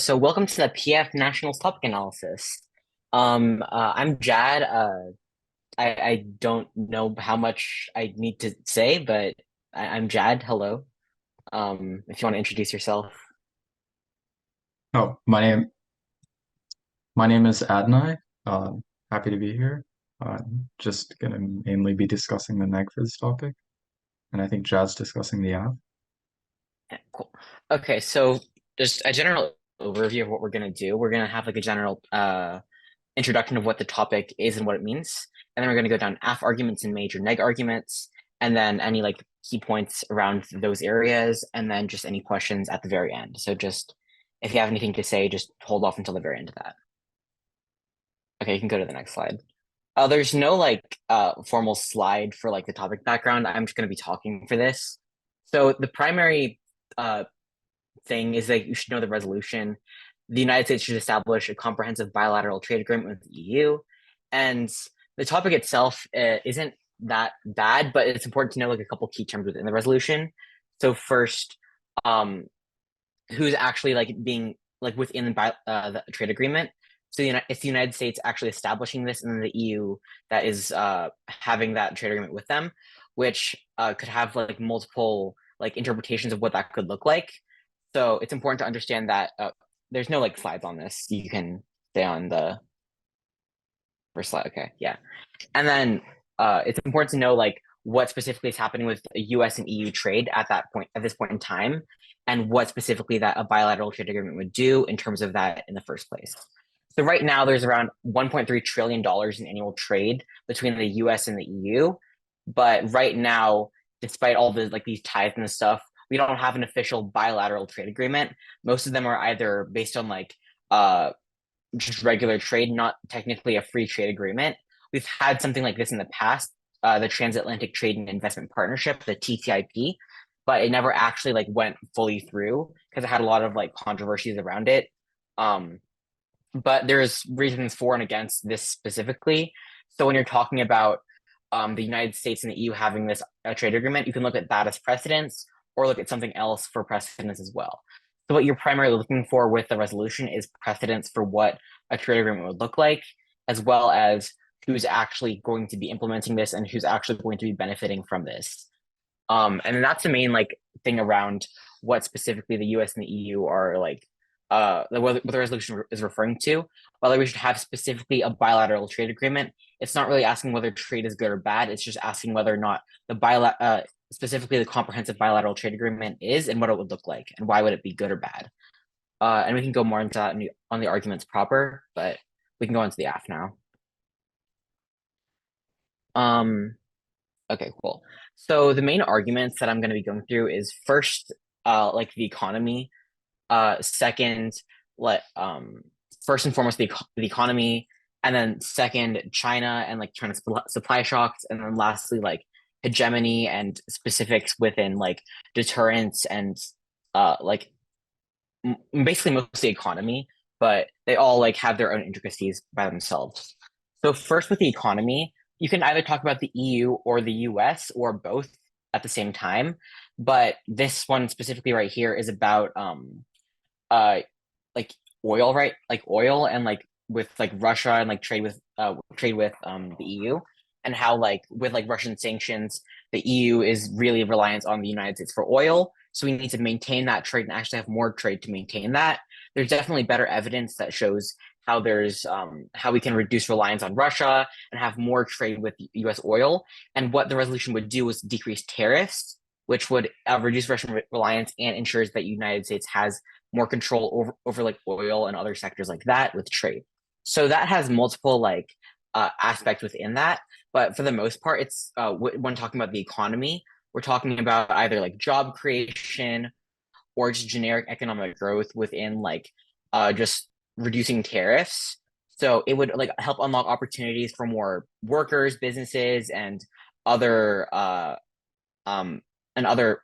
So welcome to the PF Nationals topic analysis. I'm Jad. I don't know how much I need to say, but I'm Jad. Hello. If you want to introduce yourself. Oh, my name is Adonay. Happy to be here. Just gonna mainly be discussing the neg for this topic, and I think Jad's discussing the app. Yeah, cool. Okay, so just a general overview of what we're gonna do. We're gonna have like a general introduction of what the topic is and what it means, and then we're gonna go down AF arguments and major neg arguments, and then any like key points around those areas, and then just any questions at the very end. So just if you have anything to say, just hold off until the very end of that. Okay, you can go to the next slide. There's no like formal slide for like the topic background. I'm just going to be talking for this. So the primary uh, thing is that you should know the resolution. The United States should establish a comprehensive bilateral trade agreement with the EU, and the topic itself isn't that bad, but it's important to know like a couple key terms within the resolution. So first, um, who's actually like being like within the trade agreement. So it's the United States actually establishing this, and then the EU that is having that trade agreement with them, which could have like multiple like interpretations of what that could look like. So it's important to understand that there's no like slides on this. You can stay on the first slide. Okay, yeah. And then it's important to know like what specifically is happening with US and EU trade at that point, at this point in time, and what specifically that a bilateral trade agreement would do in terms of that in the first place. So right now there's around $1.3 trillion in annual trade between the US and the EU. But right now, despite all the like these ties and stuff, we don't have an official bilateral trade agreement. Most of them are either based on like uh just regular trade, not technically a free trade agreement. We've had something like this in the past, the Transatlantic Trade and Investment Partnership, the TTIP, but it never actually like went fully through because it had a lot of like controversies around it. Um, but there's reasons for and against this specifically. So when you're talking about the United States and the EU having this trade agreement, you can look at that as precedents or look at something else for precedents as well. So what you're primarily looking for with the resolution is precedents for what a trade agreement would look like, as well as who's actually going to be implementing this and who's actually going to be benefiting from this. And that's the main like thing around what specifically the US and the EU are like what the resolution is referring to, whether we should have specifically a bilateral trade agreement. It's not really asking whether trade is good or bad. It's just asking whether or not specifically the comprehensive bilateral trade agreement is and what it would look like and why would it be good or bad. And we can go more into that on the arguments proper, but we can go into the AF now. Um, okay, cool. So the main arguments that I'm going to be going through is first, like the economy. Second, let first and foremost the economy, and then second China and like China's supply shocks, and then lastly like hegemony and specifics within like deterrence and like basically mostly economy, but they all like have their own intricacies by themselves. So first with the economy, you can either talk about the EU or the US or both at the same time, but this one specifically right here is about uh like oil, right? Like oil and like with like Russia and like trade with the EU and how like with like Russian sanctions, the EU is really reliant on the United States for oil. So we need to maintain that trade and actually have more trade to maintain that. There's definitely better evidence that shows how there's how we can reduce reliance on Russia and have more trade with US oil. And what the resolution would do is decrease tariffs, which would reduce Russian reliance and ensures that United States has more control over like oil and other sectors like that with trade. So that has multiple like aspects within that, but for the most part, it's when talking about the economy, we're talking about either like job creation or just generic economic growth within like just reducing tariffs. So it would like help unlock opportunities for more workers, businesses, other uh, um, and other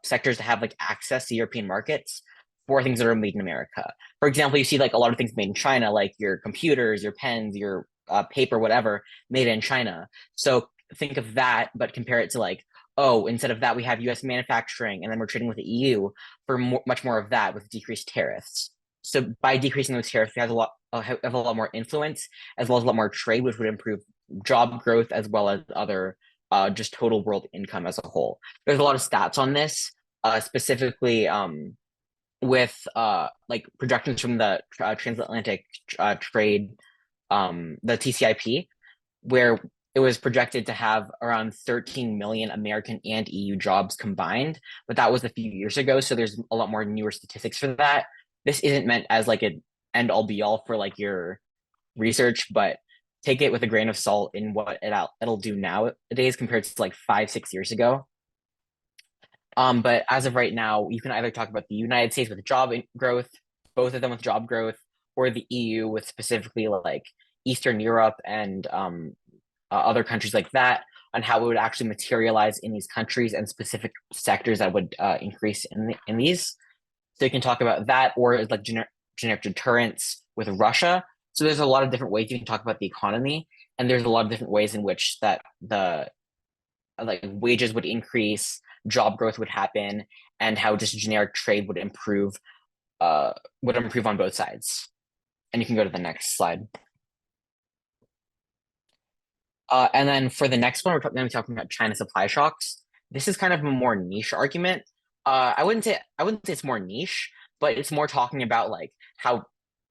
sectors to have like access to European markets for things that are made in America. For example, you see like a lot of things made in China, like your computers, your pens, your paper, whatever, made in China. So think of that, but compare it to like, oh, instead of that, we have US manufacturing, and then we're trading with the EU for much more of that with decreased tariffs. So by decreasing those tariffs, we have a lot more influence as well as a lot more trade, which would improve job growth as well as other just total world income as a whole. There's a lot of stats on this, specifically with like projections from the transatlantic trade, the TCIP, where it was projected to have around 13 million American and EU jobs combined, but that was a few years ago. So there's a lot more newer statistics for that. This isn't meant as like an end all be all for like your research, but take it with a grain of salt in what it'll do nowadays compared to like 5, 6 years ago. But as of right now, you can either talk about the United States with growth, both of them with job growth, or the EU with specifically like Eastern Europe and other countries like that, on how it would actually materialize in these countries and specific sectors that would increase in these. So you can talk about that, or like generic deterrence with Russia. So there's a lot of different ways you can talk about the economy, and there's a lot of different ways in which that the like wages would increase, job growth would happen, and how just generic trade would improve on both sides. And you can go to the next slide. And then for the next one, we're going to be talking about China supply shocks. This is kind of a more niche argument. I wouldn't say it's more niche, but it's more talking about like how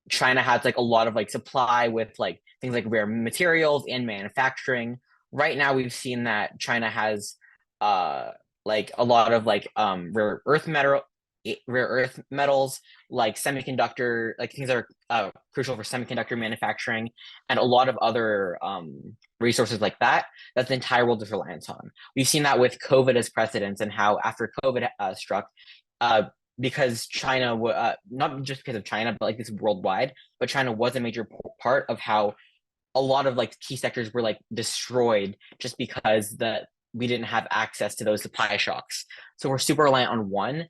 China has like a lot of like supply with like things like rare materials and manufacturing. Right now, we've seen that China has like a lot of like rare earth metals like semiconductor, like things that are crucial for semiconductor manufacturing, and a lot of other resources like that the entire world is reliant on. We've seen that with COVID as precedents, and how after COVID struck, uh, because China, not just because of China, but like this worldwide, but China was a major part of how a lot of like key sectors were like destroyed just because we didn't have access to those supply shocks. So we're super reliant on one.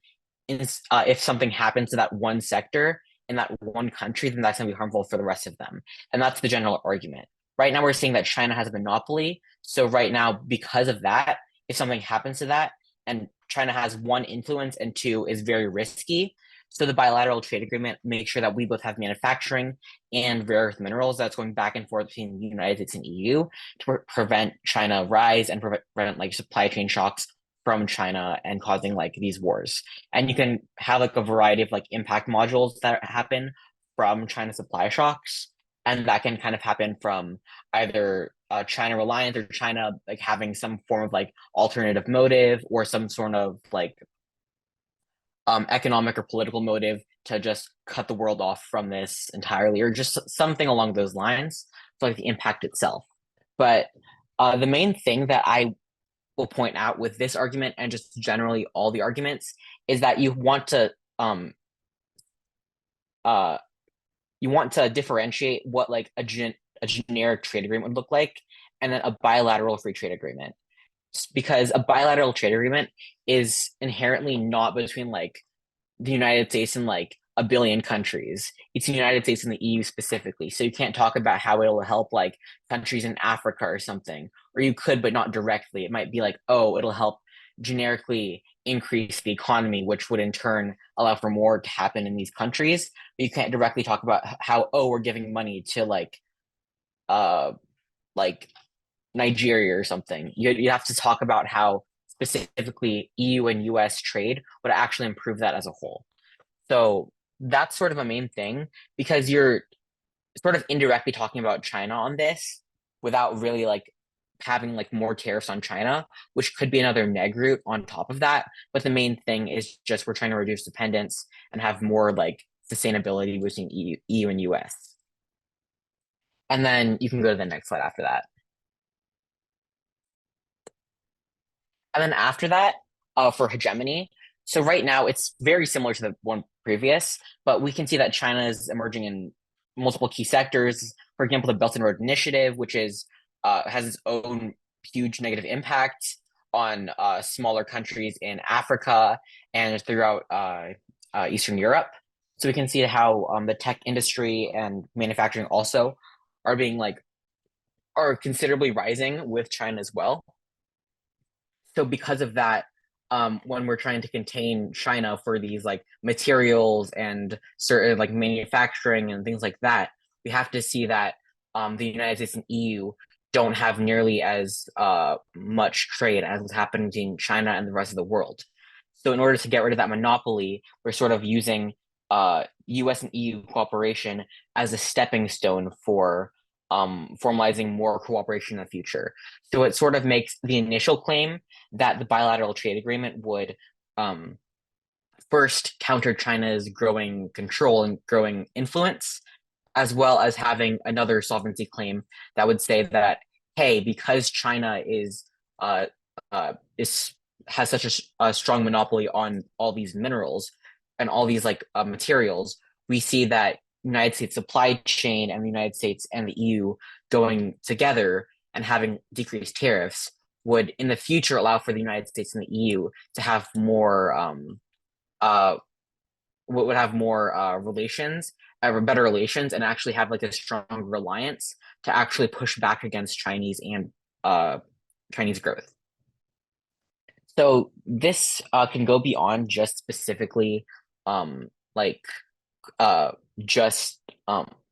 If something happens to that one sector in that one country, then that's going to be harmful for the rest of them. And that's the general argument. Right now, we're seeing that China has a monopoly. So right now, because of that, if something happens to that, and China has one, influence, and two, is very risky. So the bilateral trade agreement makes sure that we both have manufacturing and rare earth minerals that's going back and forth between the United States and EU to prevent China rise and prevent like supply chain shocks from China and causing like these wars. And you can have like a variety of like impact modules that happen from China supply shocks. And that can kind of happen from either China reliance or China like having some form of like alternative motive or some sort of like economic or political motive to just cut the world off from this entirely, or just something along those lines. So like the impact itself. But the main thing that I will point out with this argument and just generally all the arguments is that uh you want to differentiate what like a generic trade agreement would look like, and then a bilateral free trade agreement, because a bilateral trade agreement is inherently not between like the United States and like a billion countries. It's the United States and the EU specifically. So you can't talk about how it'll help like countries in Africa or something. Or you could, but not directly. It might be like, oh, it'll help generically increase the economy, which would in turn allow for more to happen in these countries. But you can't directly talk about how, oh, we're giving money to uh like Nigeria or something. You have to talk about how specifically EU and US trade would actually improve that as a whole. So that's sort of a main thing, because you're sort of indirectly talking about China on this without really like having like more tariffs on China, which could be another neg route on top of that. But the main thing is just we're trying to reduce dependence and have more like sustainability between EU and US. And then you can go to the next slide after that. And then after that, for hegemony, so right now it's very similar to the one previous, but we can see that China is emerging in multiple key sectors. For example, the Belt and Road Initiative, which is has its own huge negative impact on smaller countries in Africa and throughout Eastern Europe. So we can see how the tech industry and manufacturing also are being like are considerably rising with China as well. So because of that, when we're trying to contain China for these like materials and certain like manufacturing and things like that, we have to see that the United States and EU don't have nearly as much trade as is happening between China and the rest of the world. So in order to get rid of that monopoly, we're sort of using US and EU cooperation as a stepping stone for formalizing more cooperation in the future. So it sort of makes the initial claim that the bilateral trade agreement would um, first counter China's growing control and growing influence, as well as having another sovereignty claim that would say that, hey, because China uh, is has such a strong monopoly on all these minerals and all these like materials, we see that United States supply chain and the United States and the EU going together and having decreased tariffs would in the future allow for the United States and the EU to have more uh would have more relations, better relations, and actually have like a strong reliance to actually push back against uh Chinese growth. So this can go beyond just specifically like uh just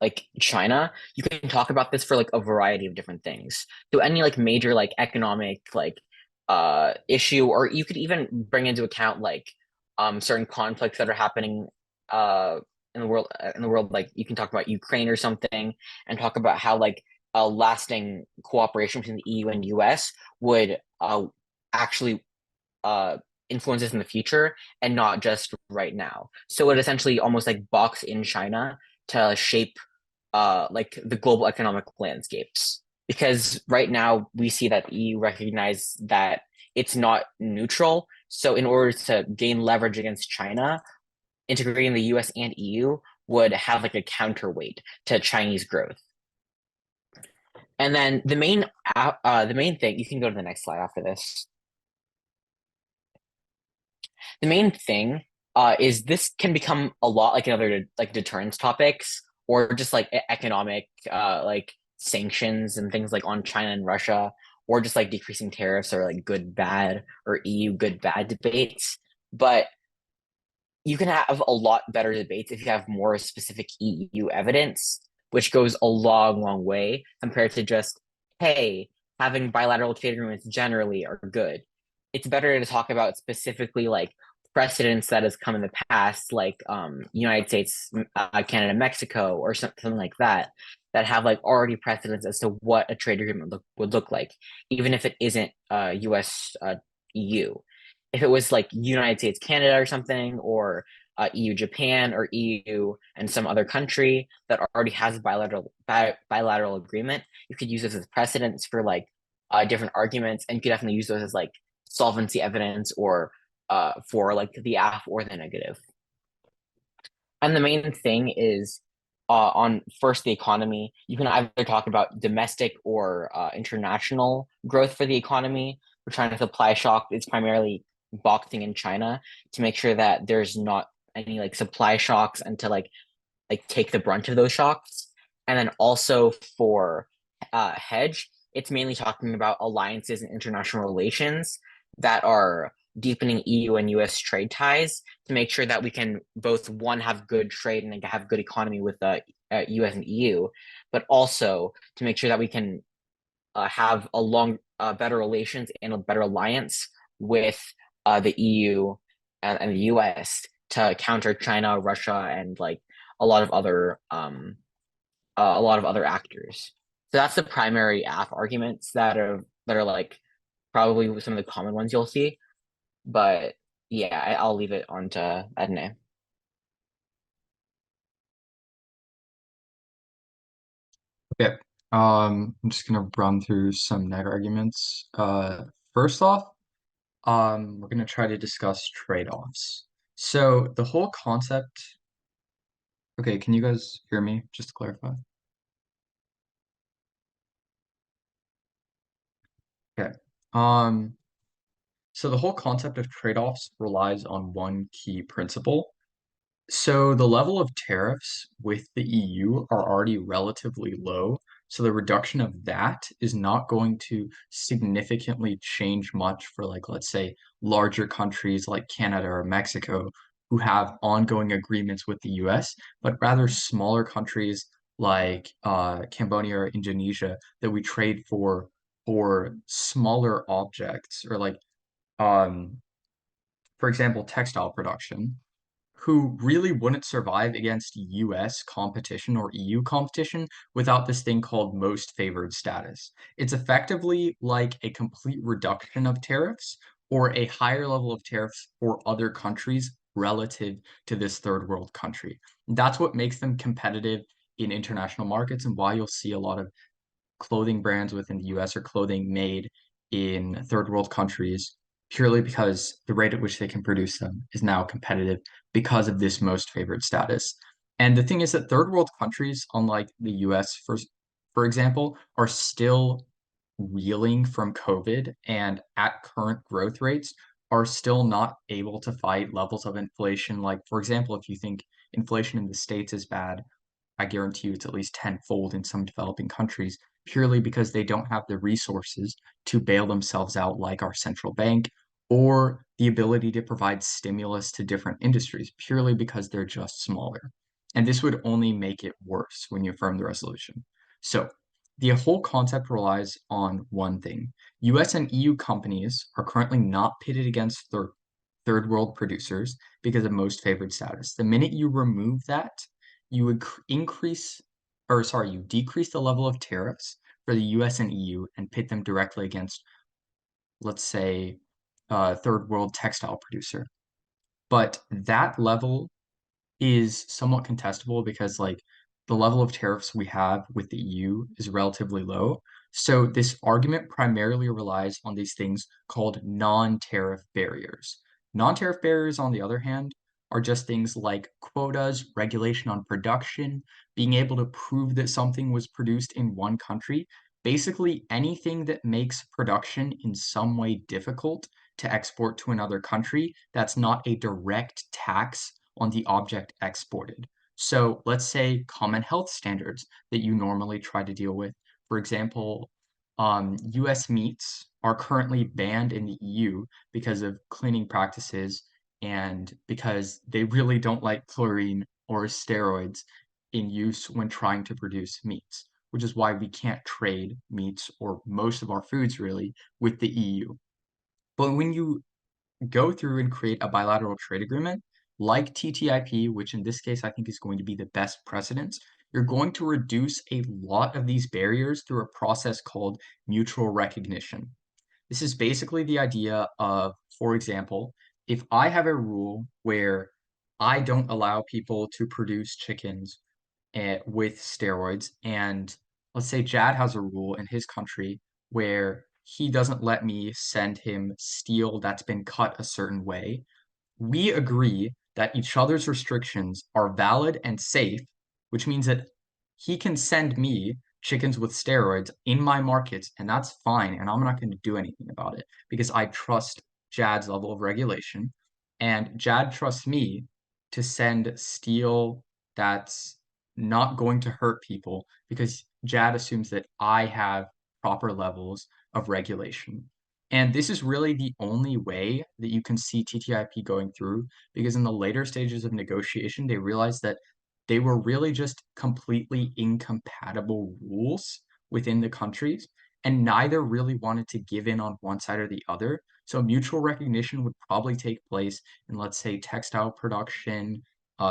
like China. You can talk about this for like a variety of different things. So any like major like economic like issue, or you could even bring into account like certain conflicts that are happening uh in the world, like you can talk about Ukraine or something and talk about how like a lasting cooperation between the EU and US would actually uh influences in the future and not just right now. So it essentially almost like box in China to shape like the global economic landscapes. Because right now we see that the EU recognize that it's not neutral. So in order to gain leverage against China, integrating the US and EU would have like a counterweight to Chinese growth. And then the main thing, you can go to the next slide after this. The main thing is this can become a lot like another like deterrence topics or just like economic like sanctions and things like on China and Russia, or just like decreasing tariffs or like good bad or EU good bad debates. But you can have a lot better debates if you have more specific EU evidence, which goes a long way compared to just, hey, having bilateral trade agreements generally are good. It's better to talk about specifically like precedents that has come in the past, like United States, Canada, Mexico, or something like that, that have like already precedents as to what a trade agreement would look like, even if it isn't US EU. If it was like United States, Canada, or something, or EU, Japan, or EU and some other country that already has a bilateral agreement, you could use this as precedents for like different arguments, and you could definitely use those as like solvency evidence or for like the AF or the negative. And the main thing is on first the economy, you can either talk about domestic or international growth for the economy. We're trying to supply shock. It's primarily boxing in China to make sure that there's not any like supply shocks and to like take the brunt of those shocks. And then also for hedge, it's mainly talking about alliances and international relations that are deepening EU and US trade ties to make sure that we can both one have good trade and have good economy with the US and EU, but also to make sure that we can have a long better relations and a better alliance with the EU and the US to counter China, Russia, and like a lot of other actors. So that's the primary app arguments that are like probably some of the common ones you'll see. But yeah, I'll leave it on to Adonay. Okay. I'm just gonna run through some neg arguments. First off, we're gonna try to discuss trade-offs. So the whole concept. Okay, can you guys hear me? Just to clarify. Okay. Um, so the whole concept of trade-offs relies on one key principle. So the level of tariffs with the EU are already relatively low, So the reduction of that is not going to significantly change much for, like, let's say, larger countries like Canada or Mexico who have ongoing agreements with the US, but rather smaller countries like Cambodia or Indonesia that we trade for smaller objects or like um, for example, textile production, who really wouldn't survive against US competition or EU competition without this thing called most favored status. It's effectively like a complete reduction of tariffs or a higher level of tariffs for other countries relative to this third world country. That's what makes them competitive in international markets and why you'll see a lot of clothing brands within the US or clothing made in third world countries purely because the rate at which they can produce them is now competitive because of this most favored status. And the thing is that third world countries, unlike the US, for example, are still reeling from COVID and at current growth rates are still not able to fight levels of inflation. Like, for example, if you think inflation in the States is bad, I guarantee you it's at least tenfold in some developing countries, purely because they don't have the resources to bail themselves out like our central bank, or the ability to provide stimulus to different industries, purely because they're just smaller. And this would only make it worse when you affirm the resolution. So the whole concept relies on one thing. US and EU companies are currently not pitted against third world producers because of most favored status. The minute you remove that, you would you decrease the level of tariffs for the US and EU and pit them directly against, let's say, a third world textile producer. But that level is somewhat contestable because like the level of tariffs we have with the EU is relatively low. So this argument primarily relies on these things called non-tariff barriers. Non-tariff barriers, on the other hand, are just things like quotas, regulation on production, being able to prove that something was produced in one country, basically anything that makes production in some way difficult to export to another country that's not a direct tax on the object exported. So let's say common health standards that you normally try to deal with. For example, US meats are currently banned in the EU because of cleaning practices and because they really don't like chlorine or steroids in use when trying to produce meats, which is why we can't trade meats or most of our foods really with the EU. But when you go through and create a bilateral trade agreement like TTIP, which in this case I think is going to be the best precedent, you're going to reduce a lot of these barriers through a process called mutual recognition. This is basically the idea of, for example, if I have a rule where I don't allow people to produce chickens with steroids. And let's say Jad has a rule in his country where he doesn't let me send him steel that's been cut a certain way. We agree that each other's restrictions are valid and safe, which means that he can send me chickens with steroids in my markets, and that's fine. And I'm not going to do anything about it because I trust Jad's level of regulation, and Jad trusts me to send steel that's not going to hurt people because Jad assumes that I have proper levels of regulation. And this is really the only way that you can see TTIP going through because in the later stages of negotiation, they realized that they were really just completely incompatible rules within the countries, and neither really wanted to give in on one side or the other. So mutual recognition would probably take place in, let's say, textile production,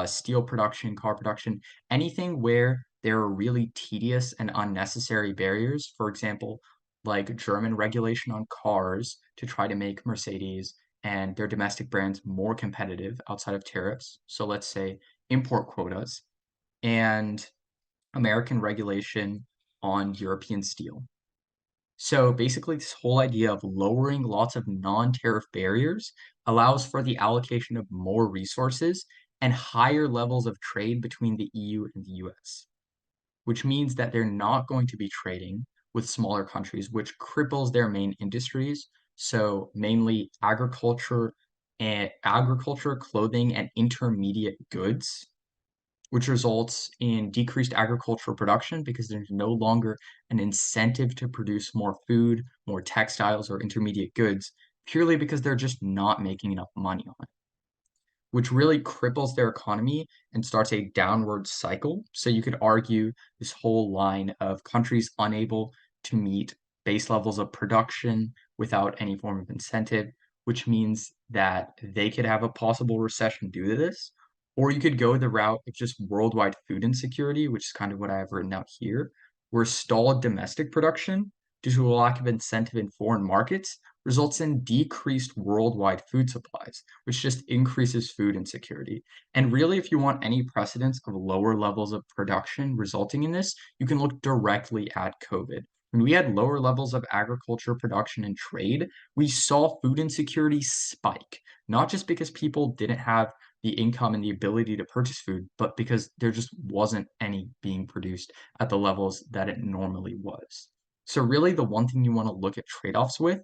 steel production, car production, anything where there are really tedious and unnecessary barriers. For example, like German regulation on cars to try to make Mercedes and their domestic brands more competitive outside of tariffs. So let's say import quotas and American regulation on European steel. So basically, this whole idea of lowering lots of non-tariff barriers allows for the allocation of more resources and higher levels of trade between the EU and the US, which means that they're not going to be trading with smaller countries, which cripples their main industries. So mainly agriculture, clothing, and intermediate goods. which results in decreased agricultural production because there's no longer an incentive to produce more food, more textiles, or intermediate goods, purely because they're just not making enough money on it, which really cripples their economy and starts a downward cycle. So you could argue this whole line of countries unable to meet base levels of production without any form of incentive, which means that they could have a possible recession due to this. Or you could go the route of just worldwide food insecurity, which is kind of what I have written out here, where stalled domestic production due to a lack of incentive in foreign markets results in decreased worldwide food supplies, which just increases food insecurity. And really, if you want any precedence of lower levels of production resulting in this, you can look directly at COVID. When we had lower levels of agriculture production and trade, we saw food insecurity spike, not just because people didn't have the income and the ability to purchase food, but because there just wasn't any being produced at the levels that it normally was. So really, the one thing you want to look at trade-offs with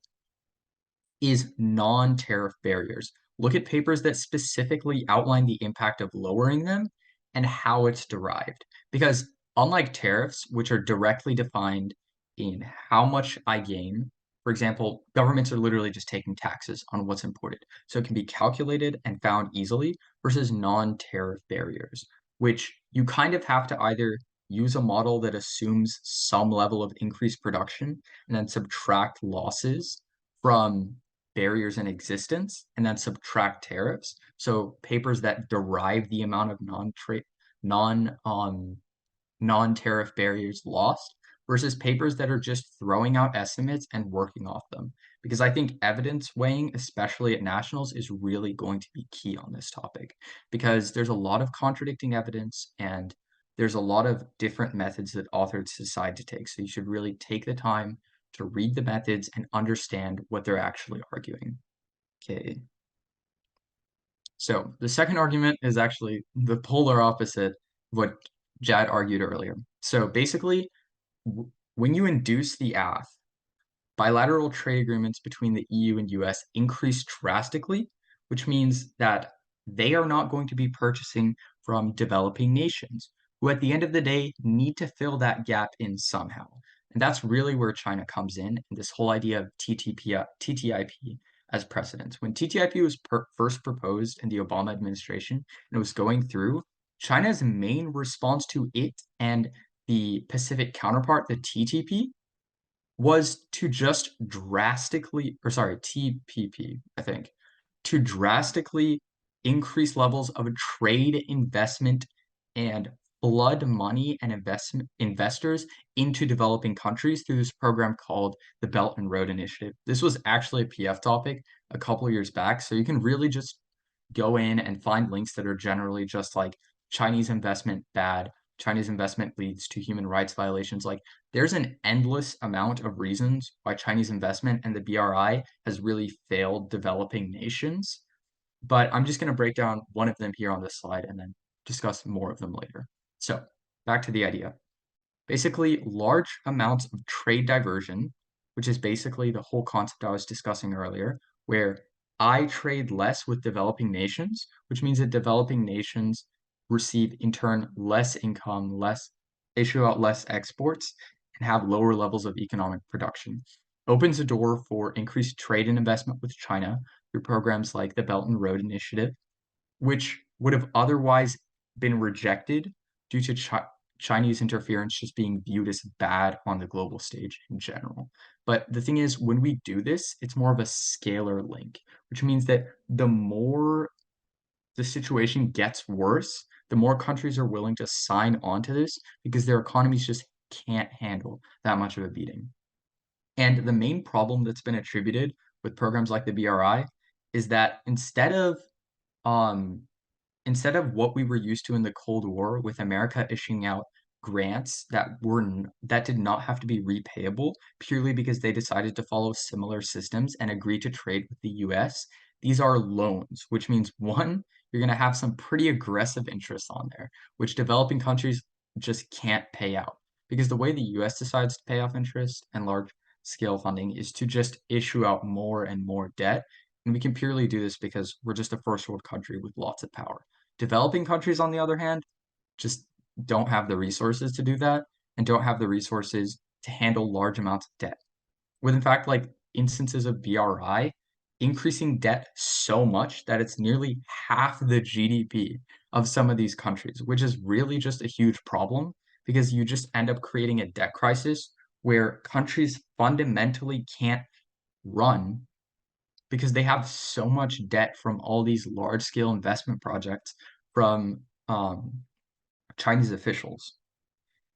is non-tariff barriers. Look at papers that specifically outline the impact of lowering them and how it's derived. Because unlike tariffs, which are directly defined in how much I gain, for example, governments are literally just taking taxes on what's imported. So it can be calculated and found easily versus non-tariff barriers, which you kind of have to either use a model that assumes some level of increased production and then subtract losses from barriers in existence and then subtract tariffs. So papers that derive the amount of non non-tariff barriers lost versus papers that are just throwing out estimates and working off them. Because I think evidence weighing, especially at nationals, is really going to be key on this topic because there's a lot of contradicting evidence and there's a lot of different methods that authors decide to take. So you should really take the time to read the methods and understand what they're actually arguing. Okay. So the second argument is actually the polar opposite of what Jad argued earlier. So basically, when you induce the AF, bilateral trade agreements between the EU and US increase drastically, which means that they are not going to be purchasing from developing nations, who at the end of the day need to fill that gap in somehow. And that's really where China comes in, and this whole idea of TTIP as precedent. When TTIP was first proposed in the Obama administration and it was going through, China's main response to it and the Pacific counterpart, the TTP, was to just drastically, or sorry, TPP, I think, to drastically increase levels of trade investment and flood money and investors into developing countries through this program called the Belt and Road Initiative. This was actually a PF topic a couple of years back, so you can really just go in and find links that are generally just like Chinese investment bad, Chinese investment leads to human rights violations. Like there's an endless amount of reasons why Chinese investment and the BRI has really failed developing nations. But I'm just going to break down one of them here on this slide and then discuss more of them later. So back to the idea. Basically, large amounts of trade diversion, which is basically the whole concept I was discussing earlier, where I trade less with developing nations, which means that developing nations receive in turn less income, issue out less exports, and have lower levels of economic production. Opens a door for increased trade and investment with China through programs like the Belt and Road Initiative, which would have otherwise been rejected due to Chinese interference just being viewed as bad on the global stage in general. But the thing is, when we do this, it's more of a scalar link, which means that the more the situation gets worse, the more countries are willing to sign on to this because their economies just can't handle that much of a beating. And the main problem that's been attributed with programs like the BRI is that um, instead of what we were used to in the Cold War with America issuing out grants that did not have to be repayable purely because they decided to follow similar systems and agree to trade with the US, these are loans, which means one, you're going to have some pretty aggressive interest on there, which developing countries just can't pay out. Because the way the US decides to pay off interest and large scale funding is to just issue out more and more debt. And we can purely do this because we're just a first world country with lots of power. Developing countries, on the other hand, just don't have the resources to do that and don't have the resources to handle large amounts of debt. With in fact, like instances of BRI increasing debt so much that it's nearly half the GDP of some of these countries, which is really just a huge problem because you just end up creating a debt crisis where countries fundamentally can't run because they have so much debt from all these large scale investment projects from Chinese officials.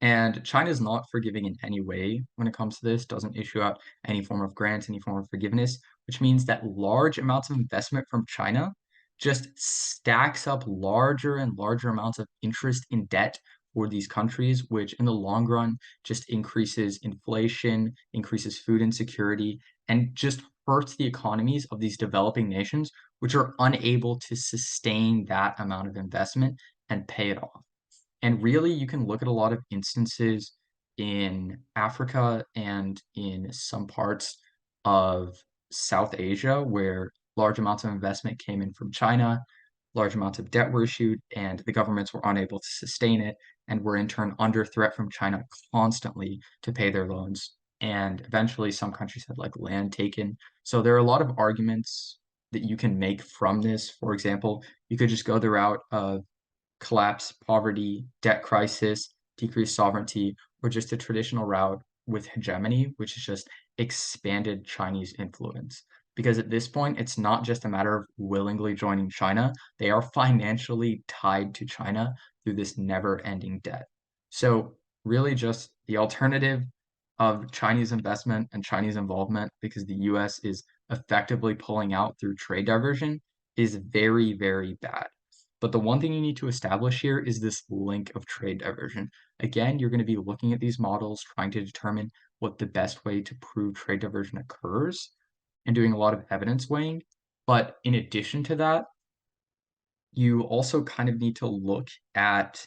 And China is not forgiving in any way when it comes to this, doesn't issue out any form of grants, any form of forgiveness, which means that large amounts of investment from China just stacks up larger and larger amounts of interest in debt for these countries, which in the long run just increases inflation, increases food insecurity, and just hurts the economies of these developing nations, which are unable to sustain that amount of investment and pay it off. And really, you can look at a lot of instances in Africa and in some parts of South Asia where large amounts of investment came in from China, large amounts of debt were issued, and the governments were unable to sustain it and were in turn under threat from China constantly to pay their loans. And eventually, some countries had like land taken. So there are a lot of arguments that you can make from this. For example, you could just go the route of collapse, poverty, debt crisis, decreased sovereignty, or just a traditional route with hegemony, which is just expanded Chinese influence. Because at this point, it's not just a matter of willingly joining China, they are financially tied to China through this never ending debt. So, really, just the alternative of Chinese investment and Chinese involvement, because the US is effectively pulling out through trade diversion, is very, very bad. But the one thing you need to establish here is this link of trade diversion. Again, you're going to be looking at these models, trying to determine what the best way to prove trade diversion occurs and doing a lot of evidence weighing. But in addition to that, you also kind of need to look at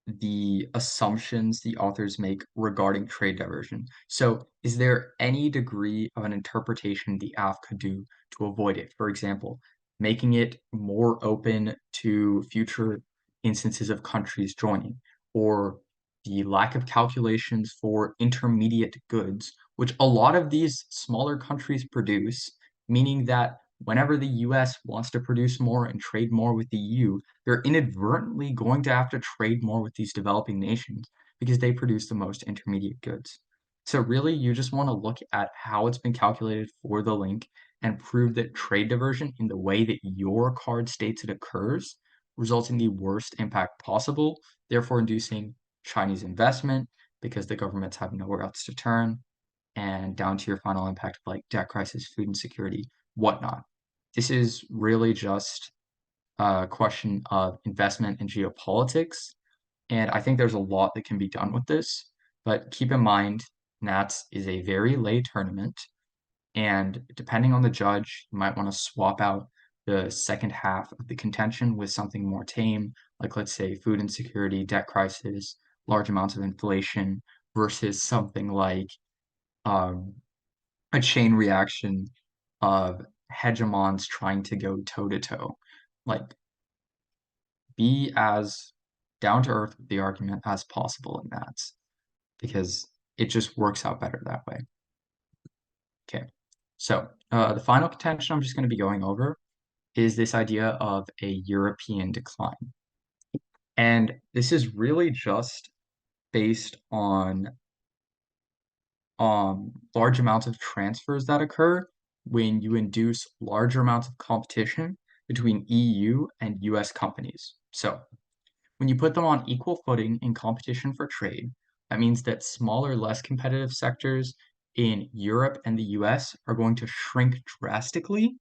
the assumptions the authors make regarding trade diversion. So, is there any degree of an interpretation the AF could do to avoid it? For example, making it more open to future instances of countries joining, or the lack of calculations for intermediate goods, which a lot of these smaller countries produce, meaning that whenever the US wants to produce more and trade more with the EU, they're inadvertently going to have to trade more with these developing nations because they produce the most intermediate goods. So really, you just want to look at how it's been calculated for the link and prove that trade diversion in the way that your card states it occurs results in the worst impact possible, therefore inducing Chinese investment because the governments have nowhere else to turn, and down to your final impact of like debt crisis, food insecurity, whatnot. This is really just a question of investment and geopolitics. And I think there's a lot that can be done with this. But keep in mind, Nats is a very late tournament. And depending on the judge, you might want to swap out the second half of the contention with something more tame, like let's say food insecurity, debt crisis, large amounts of inflation, versus something like um, a chain reaction of hegemons trying to go toe to toe. Like, be as down to earth with the argument as possible in that, because it just works out better that way. Okay, so the final contention I'm just going to be going over is this idea of a European decline. And this is really just based on large amounts of transfers that occur when you induce larger amounts of competition between EU and US companies. So, when you put them on equal footing in competition for trade, that means that smaller, less competitive sectors in Europe and the US are going to shrink drastically.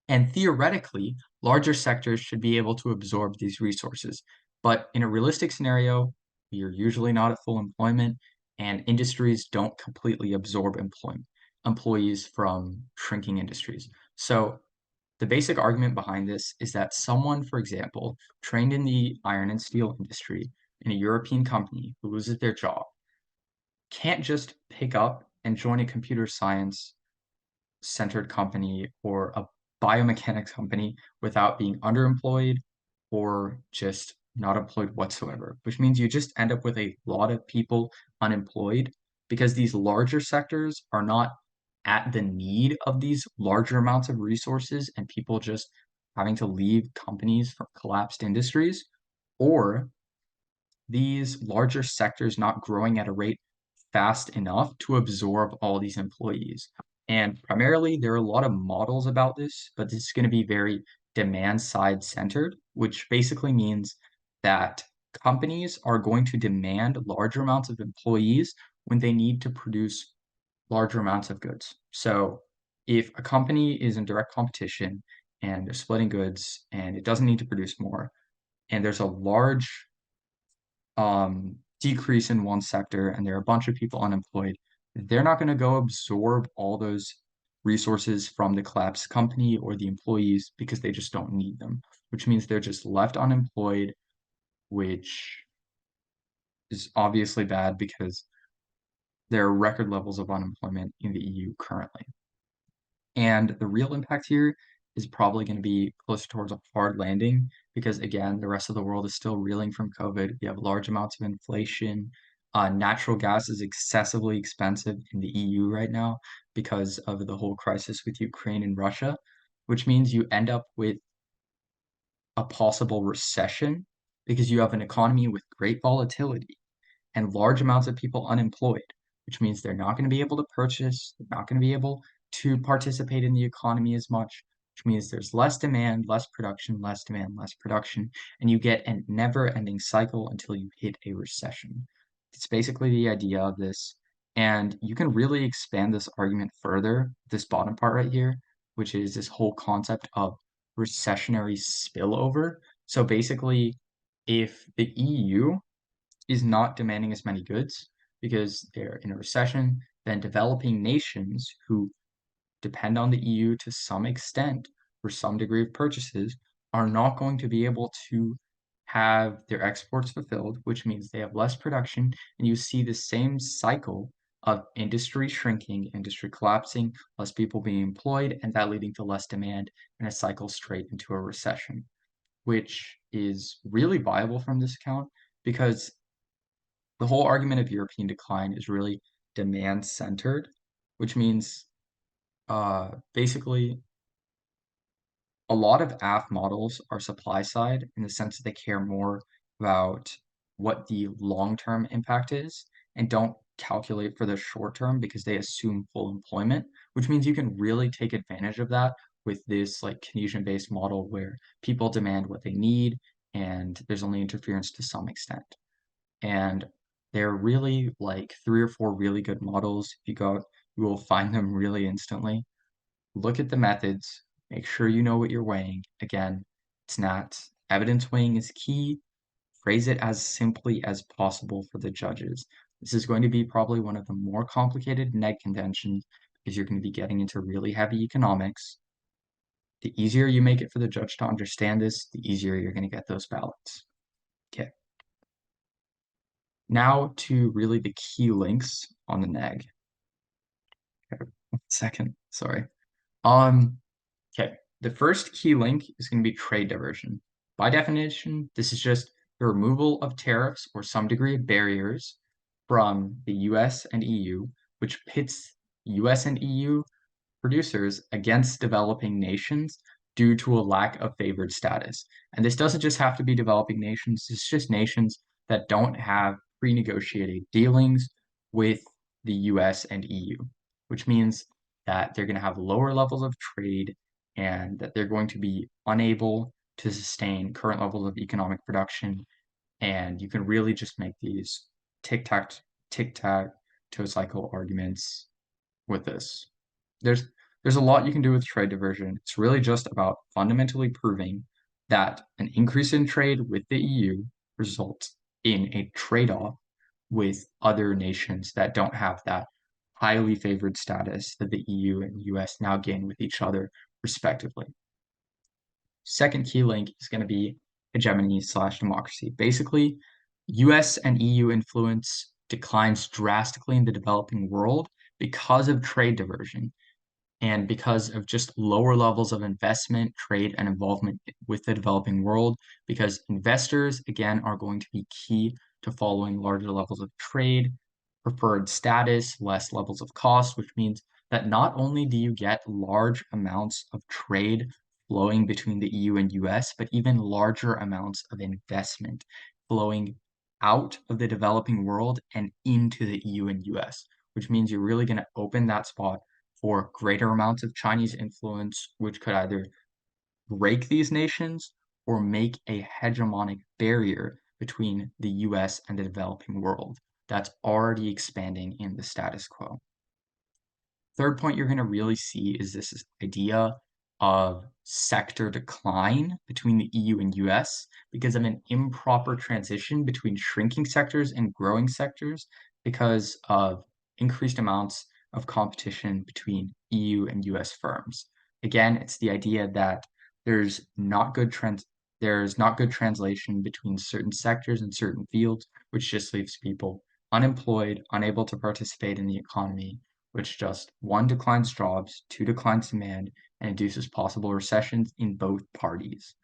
And theoretically, larger sectors should be able to absorb these resources. But in a realistic scenario, you're usually not at full employment, and industries don't completely absorb employees from shrinking industries. So the basic argument behind this is that someone, for example, trained in the iron and steel industry in a European company who loses their job can't just pick up and join a computer science centered company or a biomechanics company without being underemployed or just not employed whatsoever, which means you just end up with a lot of people unemployed because these larger sectors are not at the need of these larger amounts of resources and people just having to leave companies from collapsed industries, or these larger sectors not growing at a rate fast enough to absorb all these employees. And primarily, there are a lot of models about this, but this is going to be very demand side centered, which basically means that companies are going to demand larger amounts of employees when they need to produce larger amounts of goods. So if a company is in direct competition and they're splitting goods and it doesn't need to produce more, and there's a large decrease in one sector and there are a bunch of people unemployed, they're not going to go absorb all those resources from the collapsed company or the employees because they just don't need them, which means they're just left unemployed, which is obviously bad because there are record levels of unemployment in the EU currently. And the real impact here is probably going to be closer towards a hard landing because, again, the rest of the world is still reeling from COVID. We have large amounts of inflation. Natural gas is excessively expensive in the EU right now because of the whole crisis with Ukraine and Russia, which means you end up with a possible recession because you have an economy with great volatility and large amounts of people unemployed, which means they're not going to be able to purchase, they're not going to be able to participate in the economy as much, which means there's less demand, less production, less demand, less production, and you get a never-ending cycle until you hit a recession. It's basically the idea of this, and you can really expand this argument further, this bottom part right here, which is this whole concept of recessionary spillover. So basically, if the EU is not demanding as many goods because they're in a recession, then developing nations who depend on the EU to some extent for some degree of purchases are not going to be able to have their exports fulfilled, which means they have less production, and you see the same cycle of industry shrinking, industry collapsing, less people being employed, and that leading to less demand, and a cycle straight into a recession, which is really viable from this account because the whole argument of European decline is really demand centered, which means basically a lot of AF models are supply side in the sense that they care more about what the long-term impact is and don't calculate for the short term because they assume full employment, which means you can really take advantage of that with this like Keynesian-based model where people demand what they need and there's only interference to some extent. And they're really like 3 or 4 really good models. If you go, you will find them really instantly. Look at the methods, make sure you know what you're weighing. Again, it's not evidence weighing is key. Phrase it as simply as possible for the judges. This is going to be probably one of the more complicated neg contentions because you're going to be getting into really heavy economics. The easier you make it for the judge to understand this, the easier you're going to get those ballots. Okay. Now to really the key links on the neg. Okay, 1 second, sorry. Okay, the first key link is going to be trade diversion. By definition, this is just the removal of tariffs or some degree of barriers from the US and EU, which pits US and EU producers against developing nations due to a lack of favored status. And this doesn't just have to be developing nations, it's just nations that don't have pre-negotiated dealings with the US and EU, which means that they're going to have lower levels of trade and that they're going to be unable to sustain current levels of economic production. And you can really just make these tic-tac-toe cycle arguments with this. There's a lot you can do with trade diversion. It's really just about fundamentally proving that an increase in trade with the EU results in a trade-off with other nations that don't have that highly favored status that the EU and US now gain with each other, respectively. Second key link is going to be hegemony/democracy. Basically, US and EU influence declines drastically in the developing world because of trade diversion. And because of just lower levels of investment, trade, and involvement with the developing world, because investors, again, are going to be key to following larger levels of trade, preferred status, less levels of cost, which means that not only do you get large amounts of trade flowing between the EU and US, but even larger amounts of investment flowing out of the developing world and into the EU and US, which means you're really going to open that spot for greater amounts of Chinese influence, which could either break these nations or make a hegemonic barrier between the US and the developing world that's already expanding in the status quo. Third point you're going to really see is this idea of sector decline between the EU and US because of an improper transition between shrinking sectors and growing sectors because of increased amounts of competition between EU and US firms. Again, it's the idea that there's not good translation between certain sectors and certain fields, which just leaves people unemployed, unable to participate in the economy, which just one declines jobs, two declines demand, and induces possible recessions in both parties.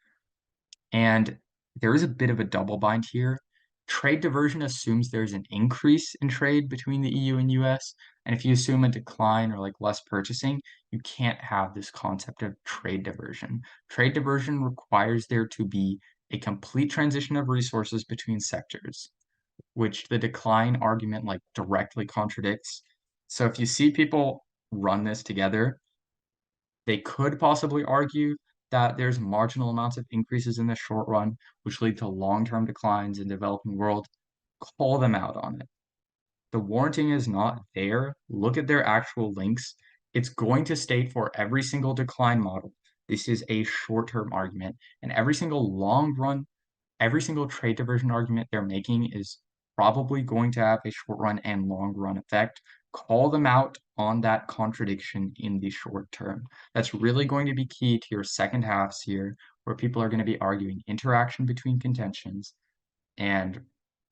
And there is a bit of a double bind here. Trade diversion assumes there's an increase in trade between the EU and US. And if you assume a decline or like less purchasing, you can't have this concept of trade diversion. Trade diversion requires there to be a complete transition of resources between sectors, which the decline argument like directly contradicts. So if you see people run this together, they could possibly argue that there's marginal amounts of increases in the short run, which lead to long-term declines in developing world. Call them out on it. The warranting is not there. Look at their actual links. It's going to state for every single decline model, this is a short-term argument, and every single long run, every single trade diversion argument they're making is probably going to have a short run and long run effect. Call them out on that contradiction in the short term. That's really going to be key to your second halves here, where people are going to be arguing interaction between contentions and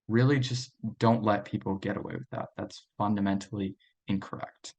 really just don't let people get away with that. That's fundamentally incorrect.